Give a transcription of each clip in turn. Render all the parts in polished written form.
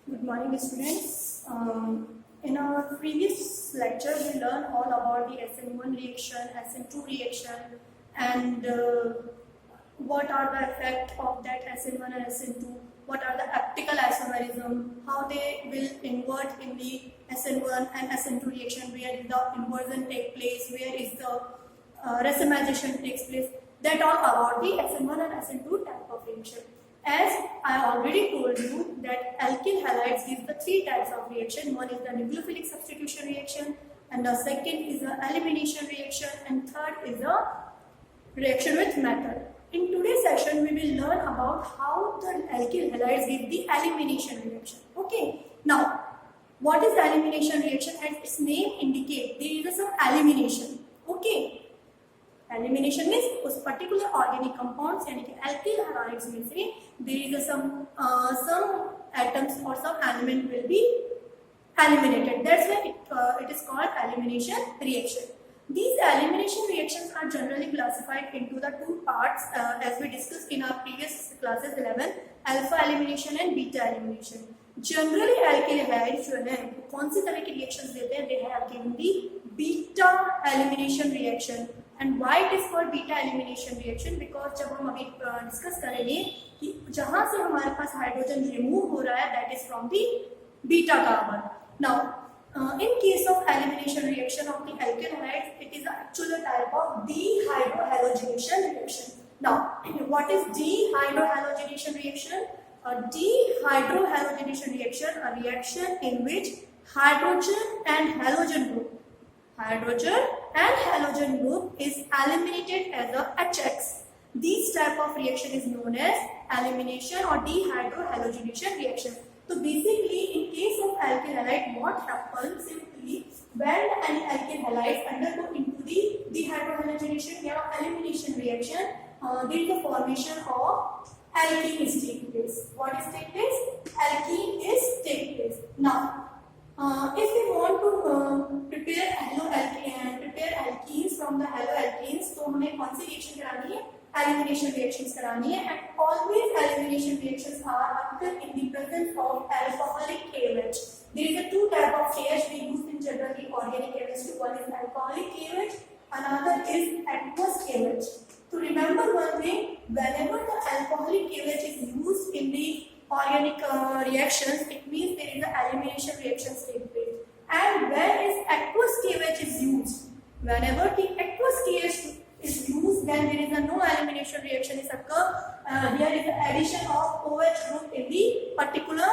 Good morning, students. In our previous lecture, we learned all about the SN1 reaction, SN2 reaction, and what are the effect of that SN1 and SN2, what are the optical isomerism, how they will invert in the SN1 and SN2 reaction, where the inversion take place, where is the racemization takes place. That all about the SN1 and SN2 type of reaction. As I already told you that alkyl halides gives the three types of reaction. One is the nucleophilic substitution reaction, and the second is the elimination reaction, and third is the reaction with metal. In today's session, we will learn about how the alkyl halides give the elimination reaction. Okay. Now, what is the elimination reaction? As its name indicates, there is some elimination. Okay. Elimination means उस particular organic compounds यानी कि alkyl halides में से there is some atoms or some element will be eliminated. That's why it is called elimination reaction. These elimination reactions are generally classified into the two parts as we discussed in our previous classes 11, alpha elimination and beta elimination. Generally alkyl halides जो है कौन सी तरह की reactions देते हैं? They have given the beta elimination reaction. And why it is called beta elimination reaction? Because जब हम अभी डिस्कस करेंगे कि जहां से हमारे पास हाइड्रोजन रिमूव हो रहा है, that is from the beta carbon. Now, in case of elimination reaction of the alkyl halides, it is actually a type of dehydrohalogenation reaction. Now, what is dehydrohalogenation reaction? A dehydrohalogenation reaction, a reaction in which hydrogen and halogen group is eliminated as a HX. This type of reaction is known as elimination or dehydrohalogenation reaction. So basically, in case of alkyl halide, what happens simply when an alkyl halide undergo into the dehydrohalogenation or elimination reaction, there is a formation of alkene is take place. What is take place? Alkene is take place. Now, if we want to prepare alkenes from the haloalkenes, तो हमें कौन सी reaction करानी है? Elimination reactions करानी है. And always elimination reactions are occur in the presence of alcoholic KOH. There is a two type of KOH we use in generally organic chemistry. One is alcoholic KOH, another is aqueous KOH. To remember one thing, whenever the alcoholic KOH is used in the organic reactions, it means there is an elimination reactions take place. And where is aqueous KOH is used? Whenever the aqueous KOH is used, then there is a no elimination reaction is occur. Here is the addition of OH group in the particular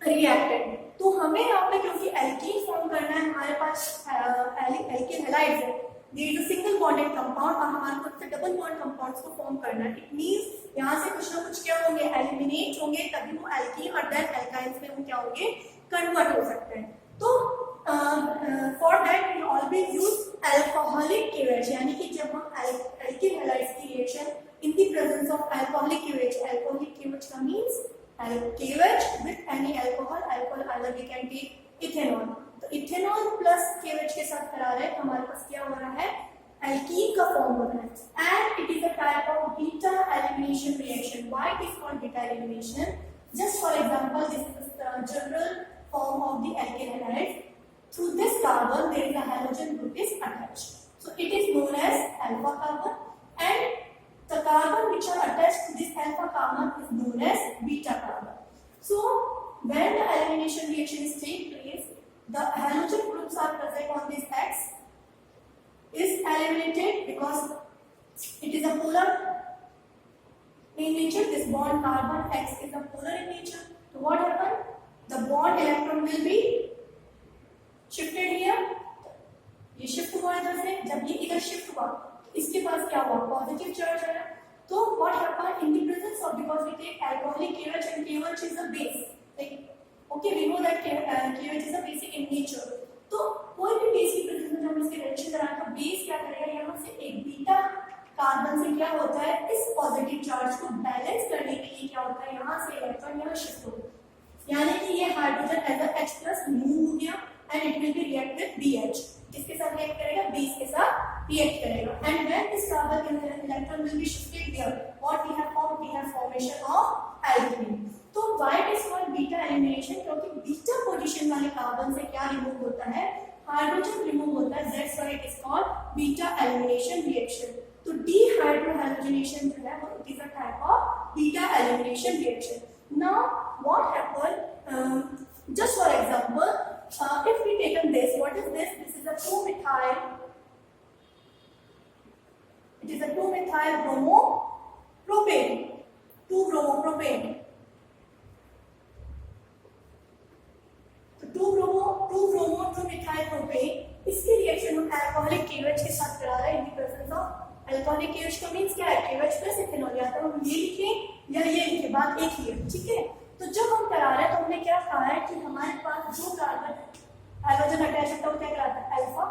reactant. तो हमें यहाँ पे क्योंकि alkene form करना है, हमारे पास alkene halides है, there is a single bonded compound और हमारे को डबल बॉन्ड कंपाउंड्स को फॉर्म करना है. इट मींस यहाँ से कुछ ना कुछ क्या होंगे, एलिमिनेट होंगे, तभी वो एल्कीन और देन एल्काइंस में वो क्या होंगे, कन्वर्ट हो सकते हैं. तो for that we always use alcoholic KOH, यानी कि जब हम एल्कीन हैलाइड्स की reaction in the presence of alcoholic KOH का means KOH with any alcohol either we can take ethanol. तो इथेनॉल प्लस KOH के साथ करा रहे हैं, हमारे पास क्या हो रहा है, एल्कीन का फॉर्म हो रहा है. And it is a type of beta elimination reaction. Why it is called beta elimination? Just for example, this is the general form of the alkyl halide. Through this carbon there is a halogen group is attached, so it is known as alpha carbon, and the carbon which are attached to this alpha carbon is known as beta carbon. So when the elimination reaction is take place, the halogen groups are present on this X is eliminated because it is a polar in nature. This bond carbon X is a polar in nature. So what happens? The bond electron will be shifted here. ये shift हुआ इधर से, जब ये इधर shift हुआ, इसके पास क्या हुआ, पॉजिटिव चार्ज आया. तो what happened in the presence of, because we take alcoholic KOH and KOH is a base, like okay we know that KOH is a basic in nature. तो कोई भी बेस की प्रेजेंस में जब इसके reaction कराएं तो बेस क्या करेगा, यहाँ से एक बीटा कार्बन से क्या होता है, इस पॉजिटिव चार्ज को बैलेंस करने के लिए क्या होता है, यहाँ से इलेक्ट्रॉन यहाँ शिफ्ट होगा, यानी कि ये hydrogen as a H plus move हो गया and it will be react with BH. किसके साथ रिएक्ट करेगा, बेस के साथ रिएक्ट करेगा. And when this carbon electron will be shifted there, what we have formation of alkene. So why it is called beta elimination? Reaction वाले carbon से क्या remove होता है, हाइड्रोजन रिमूव होता है, that's why it is called beta elimination reaction. तो dehydrohydrogenation जो है वो it is a type of beta elimination reaction. Now what happen, just for example, if we taken this, what is this? This is a 2-methyl. It is a 2-methyl bromopropane. 2-bromopropane. तो 2-methyl propane, इसकी reaction हम alcoholic KOH के साथ करा रहे हैं in presence of alcoholic KOH का means क्या है, KOH प्लस इथेनॉल। या तो हम ये लिखें या ये लिखें, बात एक ही है, ठीक है। तो जब हम करा रहे हैं तो हमने क्या कहा है कि हमारे पास जो कार्बन हाइड्रोजन अटैच होता है वो क्या कराता है, alpha.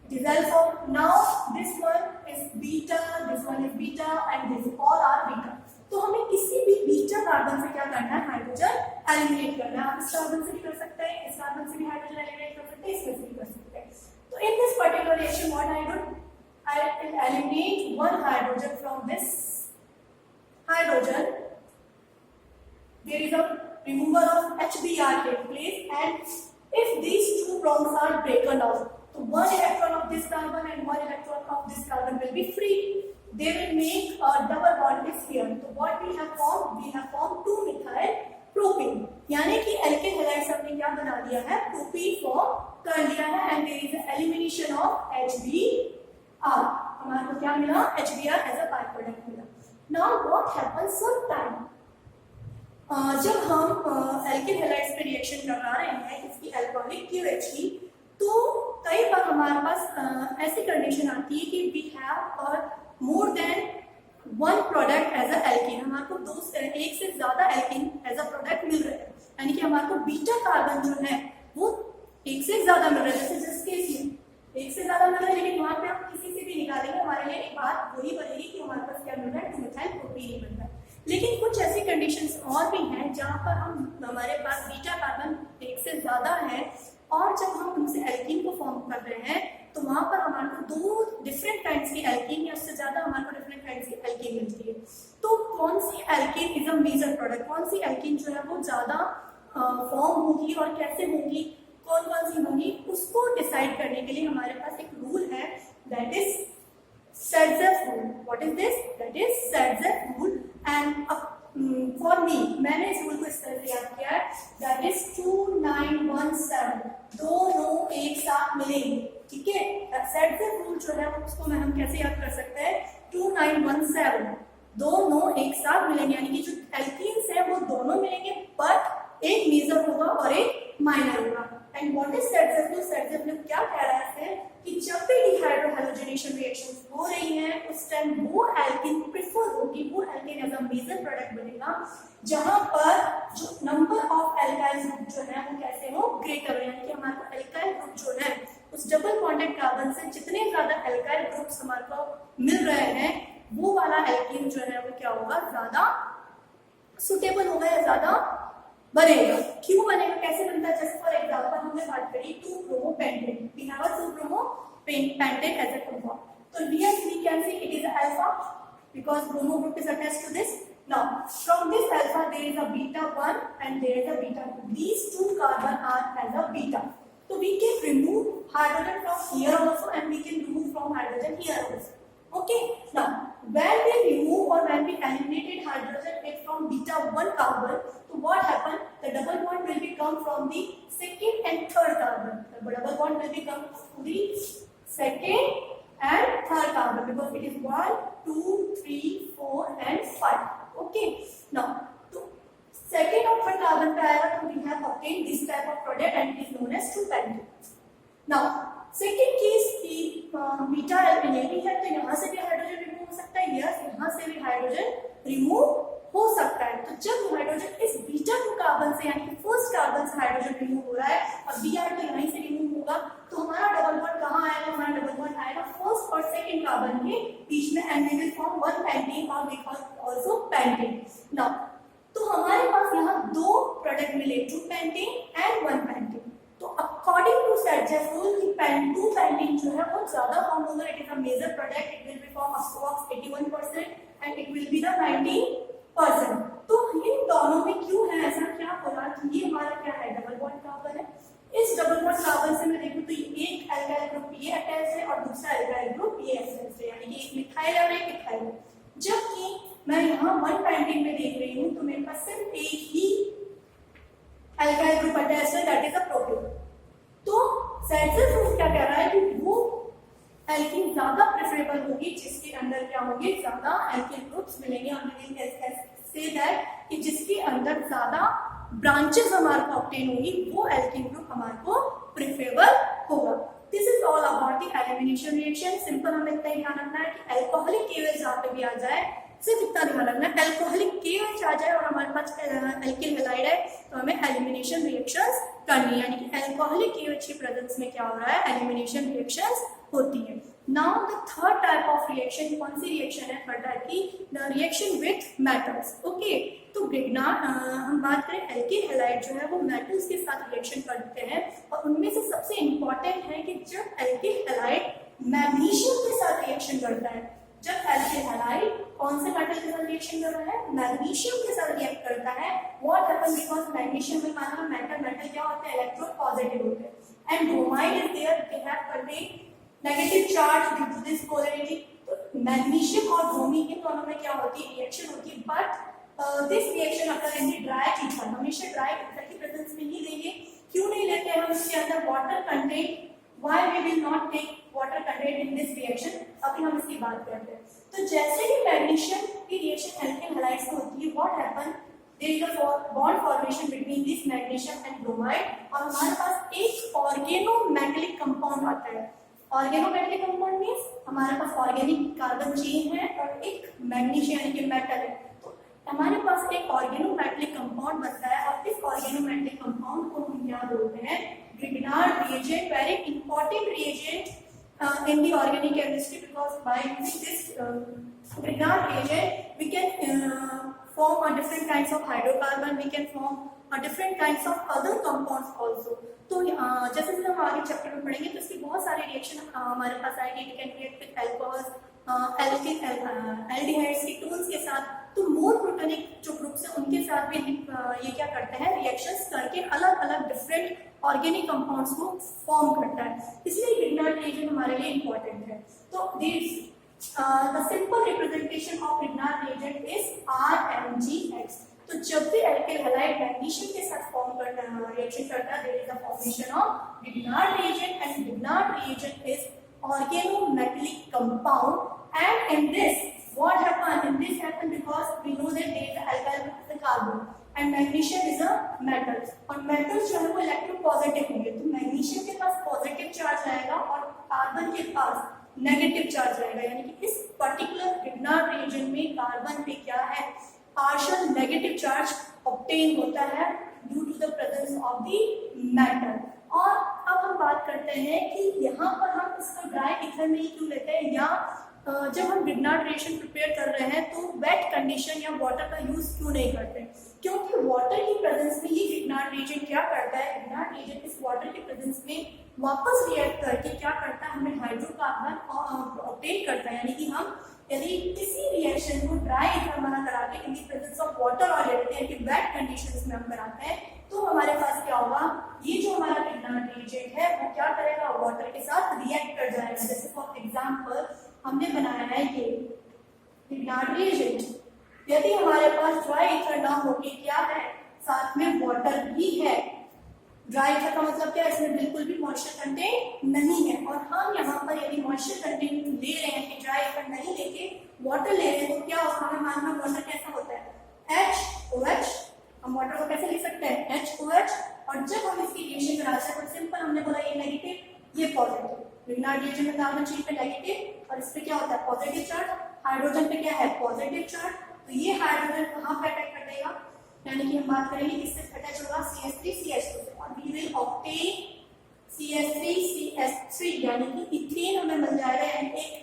It is alpha. Now this one is beta, this one is beta, and this all are beta. तो हमें किसी भी बीटा कार्बन से क्या करना है, हाइड्रोजन एलिमिनेट करना है। आप इस कार्बन से भी कर सकते हैं, इस कार्बन से भी हाइड्रोजन एलिमिनेट कर सकते हैं, इसमें से भी कर सकते हैं। तो in this particular reaction what I do, I will eliminate one hydrogen from this hydrogen. There is a removal of HBr take place, and if these two bonds are broken out, so one electron of this carbon and one electron of this carbon will be free. They will make a double bond is here. So what we have formed? We have formed 2-methyl propane. यानी कि alkyl halides हमने क्या बना दिया है, propene form कर लिया है, and there is an elimination of HBr. हमारे को क्या मिला, HBr as a byproduct मिला. Now what happens sometime? जब हम एल्किल हैलाइड्स पे रिएक्शन करा रहे हैं इसकी अल्कोहलिक KOH की, तो कई बार हमारे पास ऐसी कंडीशन आती है कि we have more than one product as a alkene. हमारे को एक से ज्यादा एल्कीन एज अ प्रोडक्ट मिल रहे हैं, यानी कि हमारे को बीटा कार्बन जो है वो एक से ज्यादा मिल रहा है। जैसे जिस केस में एक से ज्यादा मिल रहा है, लेकिन वहां पे हम किसी से भी निकालेंगे हमारे लिए एक बात वही बनेगी कि हमारे पास क्या मिल रहा है, 2-methyl propene मिल रहा है। लेकिन कुछ ऐसी कंडीशंस और भी हैं जहां पर हमारे पास बीटा कार्बन एक से ज्यादा है, और जब हम उनसे एल्कीन को फॉर्म कर रहे हैं तो वहां पर हमारे को 2 डिफरेंट काइंड्स की एल्कीन या उससे ज्यादा हमारे को डिफरेंट काइंड्स की एल्कीन मिलती है। तो कौन सी alkene is a major product, कौन सी एल्कीन जो है वो ज्यादा फॉर्म होगी और कैसे होगी, कौन कौन सी होंगी, उसको डिसाइड करने के लिए हमारे पास एक रूल है, that is Sadzeff rule. What is this? That is Sadzeff rule. And for me, मैंने इस रूल को इस तरह से याद किया है, that is 2917, दोनों एक साथ मिलेंगे, ठीक है। Sadzeff rule जो है उसको हम कैसे याद कर सकते हैं, 2917, दोनों एक साथ मिलेंगे, यानी कि जो एल्कीन्स है वो दोनों मिलेंगे, बट एक मेजर होगा और एक माइनर होगा। And what is Sadzeff rule? Sadzeff rule क्या कह रहा है कि जब भी डिहाइड्रोहाइड्रोजनेशन रिएक्शंस हो रही हैं उस टाइम वो एल्कीन प्रेफर होगी, वो alkene as a major product बनेगा जहां पर जो नंबर ऑफ एल्काइल ग्रुप जो है वो कैसे हो, ग्रेटर, यानी कि हमारे को एल्काइल ग्रुप जो है उस डबल बॉन्डेड कार्बन से जितने ज्यादा एल्काइल ग्रुप्स हमारे को मिल रहे हैं वो वाला एल्कीन जो है वो क्या होगा, ज्यादा सुटेबल होगा या ज्यादा बनेगा। क्यों बनेगा, कैसे बनता है? जस्ट फॉर एग्जांपल हमने बात करी 2-bromopentate, we have a 2-bromopentate as a compound, so here we can see it is alpha because bromo group is attached to this. Now from this alpha there is a beta 1 and there is a beta 2, these two carbon are as a beta, so we can remove hydrogen from here also and we can remove from hydrogen here also. Okay, now when we remove or when we eliminated hydrogen from beta 1 carbon, so what happened, the double bond will become from the second and third carbon, the double bond will become to the second and third carbon because it is 1 2 3 4 and 5. Okay, now to second or third carbon पे आएगा तो we have obtained this type of product and it is known as 2-pentane. now second case की beta alkene भी है, तो यहाँ से भी हाइड्रोजन रिमूव हो सकता है, यस यहाँ से भी हाइड्रोजन रिमूव हो सकता है। तो जब हाइड्रोजन इस बीटा 2 कार्बन से यानी कि फर्स्ट कार्बन से हाइड्रोजन रिमूव हो रहा है और Br तो यहीं से रिमूव होगा, तो हमारा डबल बॉन्ड कहाँ आएगा, हमारा डबल बॉन्ड आएगा फर्स्ट और सेकेंड कार्बन के बीच में and we will form 1-pentane और we call also pentane. Now तो हमारे पास यहाँ 2 प्रोडक्ट मिले, 2-pentane एंड 1-pentane। तो अकॉर्डिंग टू Sadzeff rule की 2-pentane जो है वो ज्यादा फॉर्म होगा, it is a major product, it will be form approx 81% and it will be the 19%। तो इन दोनों में क्यों है ऐसा, क्या बोला कि ये हमारा क्या है, डबल बॉन्ड कार्बन है। इस डबल बॉन्ड कार्बन से मैं देखूं तो ये एक अल्काइल ग्रुप ये अटैच है और दूसरा अल्काइल ग्रुप ये अटैच है, यानी कि एक मिथाइल और एक इथाइल है। जबकि मैं यहाँ 119 में देख रही हूँ तो मेरे पास सिर्फ एक ही अल्काइल ग्रुप अटैच है, दैट इज अ प्रोपेन। तो सेल्सियस रूल क्या कह रहा है कि वो एल्कीन ज्यादा प्रेफरेबल होगी जिसके अंदर क्या होंगे, ज्यादा एल्कीन ग्रुप्स मिलेंगे। और से दैट कि जिसके अंदर ज्यादा ब्रांचेस हमारे को ऑब्टेन होगी वो एल्कीन ग्रुप हमारे को प्रेफरेबल होगा। This is all about the elimination reaction. Simple हमें इतना ही ध्यान रखना है कि एल्कोहलिक केएच जहाँ पे भी आ जाए सिर्फ इतना ध्यान रखना है, एल्कोहलिक केएच आ जाए और हमारे पास एल्किल हैलाइड है तो हमें एलिमिनेशन रिएक्शंस करनी है, यानी कि एल्कोहलिक केएच की प्रेजेंस में क्या हो रहा है, एलिमिनेशन रिएक्शंस होती है। Now the third type of reaction, कौन सी रिएक्शन है थर्ड टाइप की, the reaction with metals. Okay, तो ग्रिग्नार्ड हम बात करें एल्किल हैलाइड जो है वो मेटल्स के साथ रिएक्शन करते हैं और उनमें से सबसे इंपॉर्टेंट है कि जब एल्किल हैलाइड मैग्नीशियम के साथ रिएक्शन करता है, जब एल्किल हैलाइड कौन से मेटल के साथ रिएक्शन कर रहा है, मैग्नीशियम के साथ रिएक्ट करता है, व्हाट हैपन बिकॉज़ मैग्नीशियम में माना मेटल क्या होते हैं, इलेक्ट्रो पॉजिटिव होते हैं and bromide is there, they have contain negative charge due to this polarity. तो मैग्नीशियम और ब्रोमीन इन दोनों में क्या होती है, रिएक्शन होती है, but this reaction occur in the dry ether, हमेशा ड्राई ईथर की प्रेजेंस में ही लेंगे। क्यों नहीं लेते हम इसके अंदर water content, why we will not take water content in this reaction, अभी हम इसकी बात करते हैं। तो जैसे ही मैग्नीशियम की रिएक्शन एल्किल हैलाइड से होती है, what happen, there is a bond formation between this magnesium and bromide और हमारे पास एक ऑर्गेनोमेटेलिक कंपाउंड आता है। ऑर्गेनोमेटेलिक कंपाउंड मींस हमारे पास ऑर्गेनिक कार्बन चेन है और एक मैग्नीशियम यानी कि मेटल है, तो हमारे पास एक ऑर्गेनोमेटेलिक कंपाउंड बनता है और इस ऑर्गेनोमेटेलिक कंपाउंड को हम क्या बोलते हैं, Grignard reagent, very important reagent in the organic chemistry because by using this Grignard reagent we can form a different kinds of hydrocarbon, we can form a different kinds of other compounds also। तो जैसे जैसे हम आगे chapter में पढ़ेंगे तो इसकी बहुत सारे रिएक्शन हमारे पास आएंगे, we can react with alcohols, aldehydes ketones के साथ, तो मोर प्रोटोनिक जो ग्रुप्स हैं उनके साथ भी ये क्या करते हैं, रिएक्शंस करके अलग अलग डिफरेंट ऑर्गेनिक कंपाउंड्स को फॉर्म करता है, इसलिए ग्रिग्नार्ड रिएजेंट हमारे लिए इंपॉर्टेंट है। तो this the simple representation of Grignard reagent is RMgX। तो जब भी एल्किल हैलाइड मैग्नीशियम के साथ फॉर्म करता है, रिएक्शन करता है, there is the formation of Grignard reagent and Grignard reagent is organometallic compound and in this what happen, in this happen because we know that there is alkyl group is a carbon and magnesium is a metal और metals जो है वो electropositive होंगे, तो magnesium के पास positive charge रहेगा और carbon के पास नेगेटिव चार्ज रहेगा, यानी कि इस पर्टिकुलर ग्रिग्नार्ड रिएजेंट में कार्बन पे क्या है, पार्शियल नेगेटिव चार्ज ऑब्टेन होता है due to the presence of the metal. और अब हम बात करते हैं कि यहाँ पर हम इसको ड्राई ईथर में ही क्यों लेते हैं, या जब हम ग्रिग्नार्ड रिएक्शन प्रिपेयर कर रहे हैं तो वेट कंडीशन या वाटर का यूज क्यों नहीं करते, क्योंकि वाटर की प्रेजेंस में ही ग्रिग्नार्ड रिएजेंट क्या करता है, ग्रिग्नार्ड रिएजेंट इस वाटर की प्रेजेंस में वापस रिएक्ट करके क्या करता है, हमें हाइड्रोकार्बन ऑब्टेन करता है, यानी कि हम यदि किसी रिएक्शन को ड्राई ईथर बना करा के इन द प्रेजेंस ऑफ वाटर और लेते हैं कि वेट कंडीशंस में हम कराते हैं तो हमारे पास क्या होगा, ये जो हमारा ग्रिग्नार्ड रिएजेंट है वो क्या करेगा, वाटर के साथ रिएक्ट कर जाएगा। जैसे फॉर एग्जांपल हमने बनाया है ये ग्रिग्नार्ड रिएजेंट, यदि हमारे पास ड्राई ईथर ना होके क्या है, साथ में वाटर भी है, ड्राई ईथर का मतलब क्या है, इसमें बिल्कुल भी मॉइस्चर कंटेंट नहीं है और हम यहाँ पर यदि मॉइस्चर कंटेंट ले रहे हैं कि ड्राई ईथर नहीं लेके वाटर ले रहे हैं तो क्या होगा, हमें मालूम है वाटर कैसा होता है, HOH, हम वाटर को कैसे लिख सकते हैं, HOH, और जब हम इसकी रिएक्शन कराते हैं तो सिंपल हमने बोला ये नेगेटिव ये पॉजिटिव, ग्रिग्नार्ड रिएजेंट में कार्बन चेन पे नेगेटिव और इस पे क्या होता है पॉजिटिव चार्ज, हाइड्रोजन पे क्या है पॉजिटिव चार्ज, तो ये हाइड्रोजन कहाँ पे अटैक कर देगा, यानी कि हम बात करेंगे किससे अटैच होगा, CH3CH2 से, और वी विल ऑब्टेन CH3CH3 यानी कि इथेन हमें मिल जाएगा, यानी एक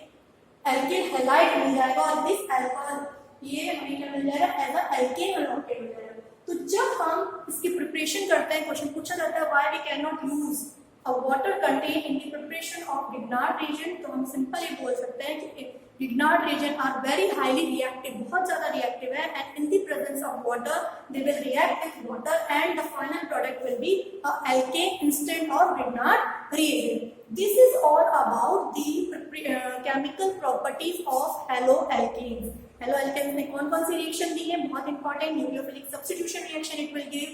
एल्किल हैलाइड मिल जाएगा और दिस अल्कोहल ये हमें क्या मिल जाएगा, एज अ एल्केन मिल जाएगा। तो जब हम इसकी प्रिपरेशन करते हैं, क्वेश्चन पूछा जाता है why we can not use a water contain in the preparation of Grignard reagent, तो हम सिंपल ये बोल सकते हैं कि Grignard reagent are very highly reactive, बहुत ज़्यादा reactive है, and in the presence of water they will react with water and the final product will be a alkane instead of Grignard reagent. This is all about the chemical properties of haloalkanes. Haloalkanes में कौन कौन सी reaction दी है, बहुत important, nucleophilic substitution reaction it will give.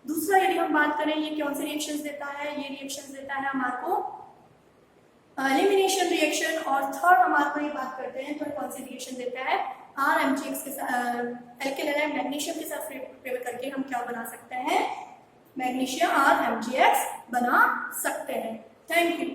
दूसरा यदि हम बात करें ये कौन से रिएक्शंस देता है, ये रिएक्शंस देता है हमारे को एलिमिनेशन रिएक्शन. और थर्ड हमारे को ये बात करते हैं तो कौन सी रिएक्शन देता है, RMgx के साथ एल्किल हैलाइड मैग्नीशियम के साथ प्रिपेयर करके हम क्या बना सकते हैं, मैग्नीशियम RMgx बना सकते हैं. Thank you.